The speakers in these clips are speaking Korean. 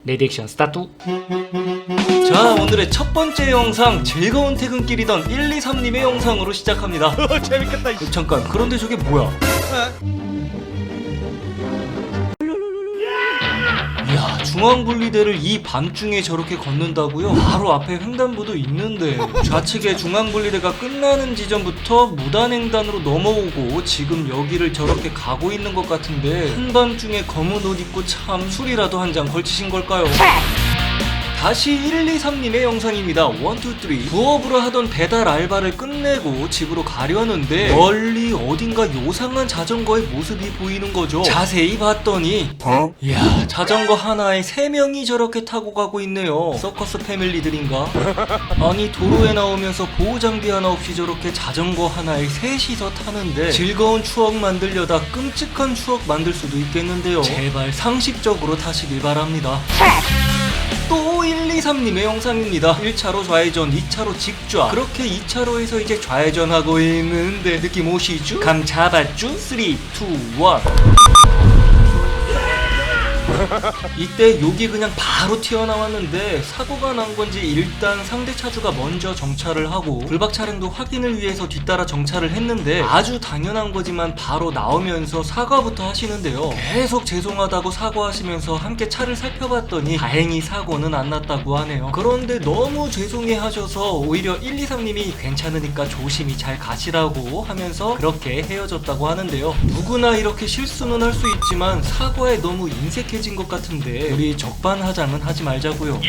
레디액션 스타트. 자, 오늘의 첫 번째 영상, 즐거운 퇴근길이던 123님의 영상으로 시작합니다. 재밌겠다. 잠깐, 그런데 저게 뭐야? 이야, 중앙분리대를 이 밤중에 저렇게 걷는다고요? 바로 앞에 횡단보도 있는데 좌측에 중앙분리대가 끝나는 지점부터 무단횡단으로 넘어오고 지금 여기를 저렇게 가고 있는 것 같은데 한밤중에 검은 옷 입고 참 술이라도 한 잔 걸치신 걸까요? 다시 123님의 영상입니다. 1, 2, 3. 부업으로 하던 배달 알바를 끝내고 집으로 가려는데 멀리 어딘가 요상한 자전거의 모습이 보이는 거죠. 자세히 봤더니 이야, 자전거 하나에 3명이 저렇게 타고 가고 있네요. 서커스 패밀리들인가? 아니, 도로에 나오면서 보호장비 하나 없이 저렇게 자전거 하나에 셋이서 타는데 즐거운 추억 만들려다 끔찍한 추억 만들 수도 있겠는데요. 제발 상식적으로 타시길 바랍니다. 또 123님의 영상입니다. 1차로 좌회전, 2차로 직좌. 그렇게 2차로에서 이제 좌회전하고 있는데 느낌 오시죠? 감 잡았죠? 3, 2, 1. 이때 욕이 그냥 바로 튀어나왔는데 사고가 난 건지 일단 상대 차주가 먼저 정차를 하고 불박 차량도 확인을 위해서 뒤따라 정차를 했는데 아주 당연한 거지만 바로 나오면서 사과부터 하시는데요. 계속 죄송하다고 사과하시면서 함께 차를 살펴봤더니 다행히 사고는 안 났다고 하네요. 그런데 너무 죄송해 하셔서 오히려 123님이 괜찮으니까 조심히 잘 가시라고 하면서 그렇게 헤어졌다고 하는데요. 누구나 이렇게 실수는 할 수 있지만 사과에 너무 인색해진 것 같은데 우리 적반하장은 하지 말자고요.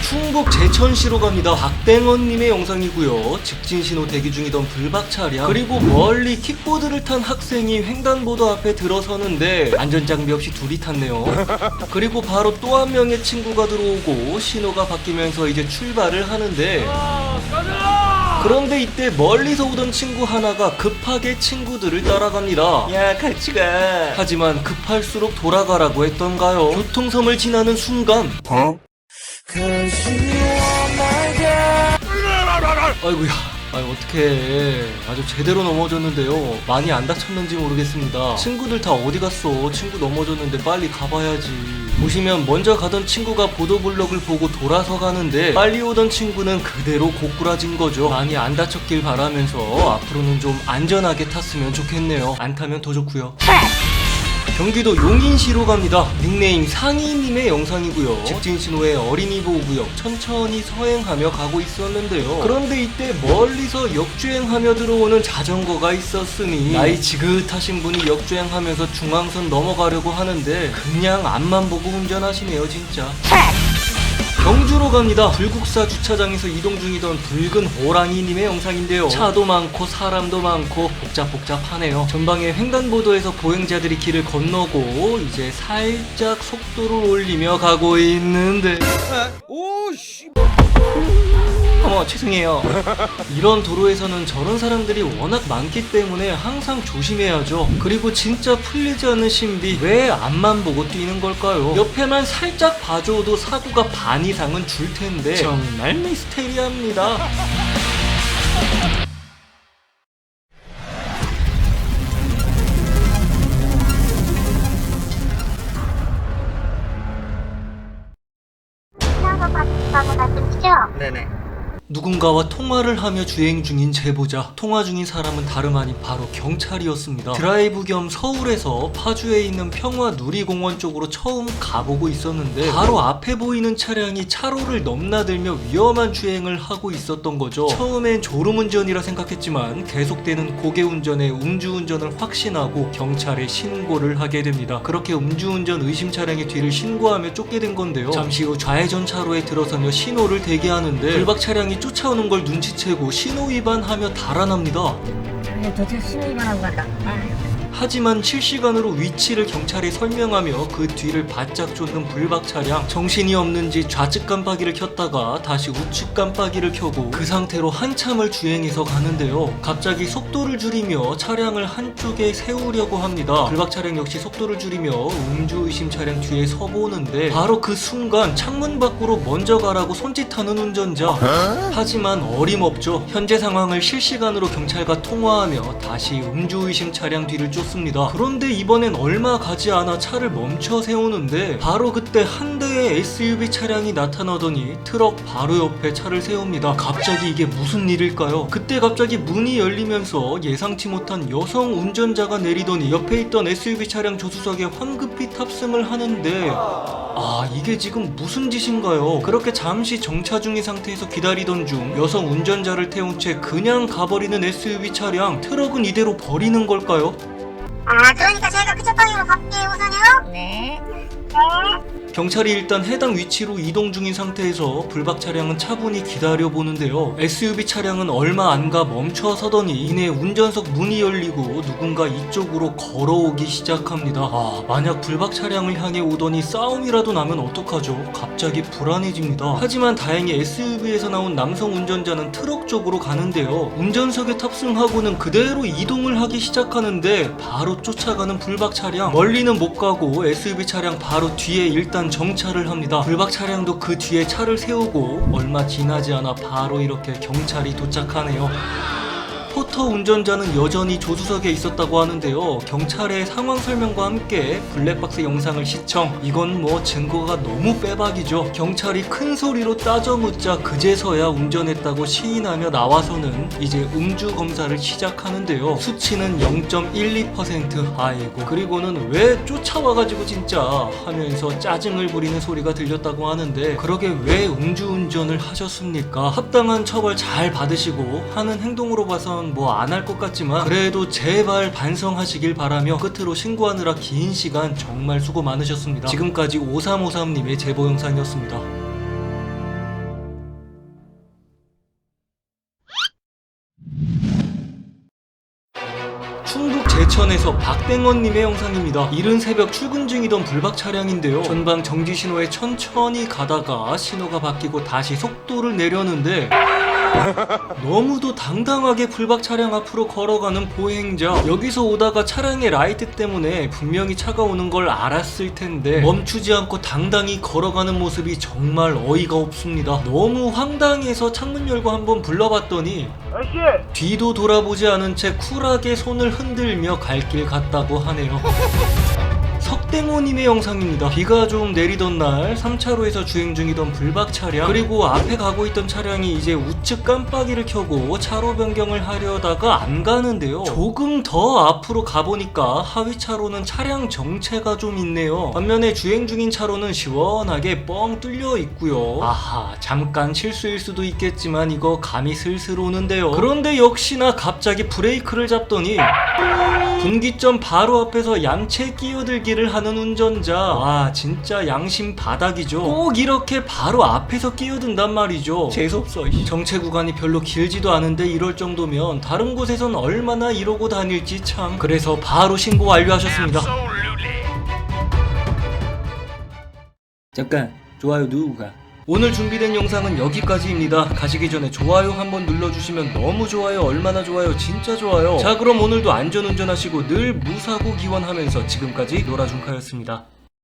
충북 제천시로 갑니다. 박땡원님의 영상이고요. 직진신호 대기 중이던 불박 차량, 그리고 멀리 킥보드를 탄 학생이 횡단보도 앞에 들어서는데 안전장비 없이 둘이 탔네요. 그리고 바로 또 한 명의 친구가 들어오고 신호가 바뀌면서 이제 출발을 하는데 그런데 이때 멀리서 오던 친구 하나가 급하게 친구들을 따라갑니다. 야, 같이 가. 하지만 급할수록 돌아가라고 했던가요? 교통섬을 지나는 순간 아이고야, 어떡해. 아주 제대로 넘어졌는데요. 많이 안 다쳤는지 모르겠습니다. 친구들 다 어디 갔어? 친구 넘어졌는데 빨리 가봐야지. 보시면 먼저 가던 친구가 보도블럭을 보고 돌아서 가는데 빨리 오던 친구는 그대로 고꾸라진 거죠. 많이 안 다쳤길 바라면서 앞으로는 좀 안전하게 탔으면 좋겠네요. 안 타면 더 좋고요. 경기도 용인시로 갑니다. 닉네임 상희님의 영상이고요. 직진신호에 어린이 보호구역 천천히 서행하며 가고 있었는데요. 그런데 이때 멀리서 역주행하며 들어오는 자전거가 있었으니 나이 지긋하신 분이 역주행하면서 중앙선 넘어가려고 하는데 그냥 앞만 보고 운전하시네요, 진짜. 경주로 갑니다. 불국사 주차장에서 이동 중이던 붉은 호랑이님의 영상인데요. 차도 많고 사람도 많고 복잡하네요. 전방에 횡단보도에서 보행자들이 길을 건너고 이제 살짝 속도를 올리며 가고 있는데 오씨. 어머, 죄송해요. 이런 도로에서는 저런 사람들이 워낙 많기 때문에 항상 조심해야죠. 그리고 진짜 풀리지 않는 신비, 왜 앞만 보고 뛰는 걸까요? 옆에만 살짝 봐줘도 사고가 반 이상은 줄 텐데 정말 미스테리합니다. 네네. 누군가와 통화를 하며 주행 중인 제보자. 통화 중인 사람은 다름 아닌 바로 경찰이었습니다. 드라이브 겸 서울에서 파주에 있는 평화 누리공원 쪽으로 처음 가보고 있었는데 바로 앞에 보이는 차량이 차로를 넘나들며 위험한 주행을 하고 있었던 거죠. 처음엔 졸음운전이라 생각했지만 계속되는 고개운전에 음주운전을 확신하고 경찰에 신고를 하게 됩니다. 그렇게 음주운전 의심 차량의 뒤를 신고하며 쫓게 된 건데요. 잠시 후 좌회전 차로에 들어서며 신호를 대기하는데 불박 차량이 쫓아오는 걸 눈치채고 신호 위반하며 달아납니다. 도대체 신호 위반하고 갔다. 하지만 실시간으로 위치를 경찰에 설명하며 그 뒤를 바짝 쫓는 불박 차량, 정신이 없는지 좌측 깜빡이를 켰다가 다시 우측 깜빡이를 켜고 그 상태로 한참을 주행해서 가는데요. 갑자기 속도를 줄이며 차량을 한쪽에 세우려고 합니다. 불박 차량 역시 속도를 줄이며 음주의심 차량 뒤에 서보는데 바로 그 순간 창문 밖으로 먼저 가라고 손짓하는 운전자. 하지만 어림없죠. 현재 상황을 실시간으로 경찰과 통화하며 다시 음주의심 차량 뒤를 쫓습니다. 있었습니다. 그런데 이번엔 얼마 가지 않아 차를 멈춰 세우는데 바로 그때 한 대의 SUV 차량이 나타나더니 트럭 바로 옆에 차를 세웁니다. 갑자기 이게 무슨 일일까요? 그때 갑자기 문이 열리면서 예상치 못한 여성 운전자가 내리더니 옆에 있던 SUV 차량 조수석에 황급히 탑승을 하는데 이게 지금 무슨 짓인가요? 그렇게 잠시 정차 중인 상태에서 기다리던 중 여성 운전자를 태운 채 그냥 가버리는 SUV 차량, 트럭은 이대로 버리는 걸까요? 그러니까 저희가 그쪽 방향으로 갈게요, 우선요. 네. 경찰이 일단 해당 위치로 이동 중인 상태에서 불박 차량은 차분히 기다려보는데요. SUV 차량은 얼마 안 가 멈춰서더니 이내 운전석 문이 열리고 누군가 이쪽으로 걸어오기 시작합니다. 만약 불박 차량을 향해 오더니 싸움이라도 나면 어떡하죠? 갑자기 불안해집니다. 하지만 다행히 SUV에서 나온 남성 운전자는 트럭 쪽으로 가는데요. 운전석에 탑승하고는 그대로 이동을 하기 시작하는데 바로 쫓아가는 불박 차량, 멀리는 못 가고 SUV 차량 바로 뒤에 일단 정차를 합니다. 불박 차량도 그 뒤에 차를 세우고 얼마 지나지 않아 바로 이렇게 경찰이 도착하네요. 포터 운전자는 여전히 조수석에 있었다고 하는데요. 경찰의 상황 설명과 함께 블랙박스 영상을 시청. 이건 뭐 증거가 너무 빼박이죠. 경찰이 큰 소리로 따져 묻자 그제서야 운전했다고 시인하며 나와서는 이제 음주 검사를 시작하는데요. 수치는 0.12%. 아이고. 그리고는 왜 쫓아와가지고 진짜 하면서 짜증을 부리는 소리가 들렸다고 하는데, 그러게 왜 음주운전을 하셨습니까? 합당한 처벌 잘 받으시고 하는 행동으로 봐선 뭐 안 할 것 같지만 그래도 제발 반성하시길 바라며 끝으로 신고하느라 긴 시간 정말 수고 많으셨습니다. 지금까지 5353님의 제보 영상이었습니다. 충북 제천에서 박땡원님의 영상입니다. 이른 새벽 출근 중이던 불박 차량인데요. 전방 정지 신호에 천천히 가다가 신호가 바뀌고 다시 속도를 내려는데 너무도 당당하게 불박 차량 앞으로 걸어가는 보행자. 여기서 오다가 차량의 라이트 때문에 분명히 차가 오는 걸 알았을 텐데 멈추지 않고 당당히 걸어가는 모습이 정말 어이가 없습니다. 너무 황당해서 창문 열고 한번 불러봤더니 뒤도 돌아보지 않은 채 쿨하게 손을 흔들며 갈 길 갔다고 하네요. 석땡호님의 영상입니다. 비가 좀 내리던 날 3차로에서 주행 중이던 불박 차량, 그리고 앞에 가고 있던 차량이 이제 우측 깜빡이를 켜고 차로 변경을 하려다가 안 가는데요. 조금 더 앞으로 가보니까 하위 차로는 차량 정체가 좀 있네요. 반면에 주행 중인 차로는 시원하게 뻥 뚫려 있고요. 아하, 잠깐 실수일 수도 있겠지만 이거 감이 슬슬 오는데요. 그런데 역시나 갑자기 브레이크를 잡더니 분기점 바로 앞에서 얌체 끼어들기를 하는 운전자. 와, 진짜 양심 바닥이죠. 꼭 이렇게 바로 앞에서 끼어든단 말이죠. 재수없어. 정체 구간이 별로 길지도 않은데 이럴 정도면 다른 곳에선 얼마나 이러고 다닐지 참. 그래서 바로 신고 완료하셨습니다. 잠깐, 좋아요 누구가? 오늘 준비된 영상은 여기까지입니다. 가시기 전에 좋아요 한번 눌러주시면 너무 좋아요, 얼마나 좋아요, 진짜 좋아요. 자, 그럼 오늘도 안전운전하시고 늘 무사고 기원하면서 지금까지 노라준카였습니다.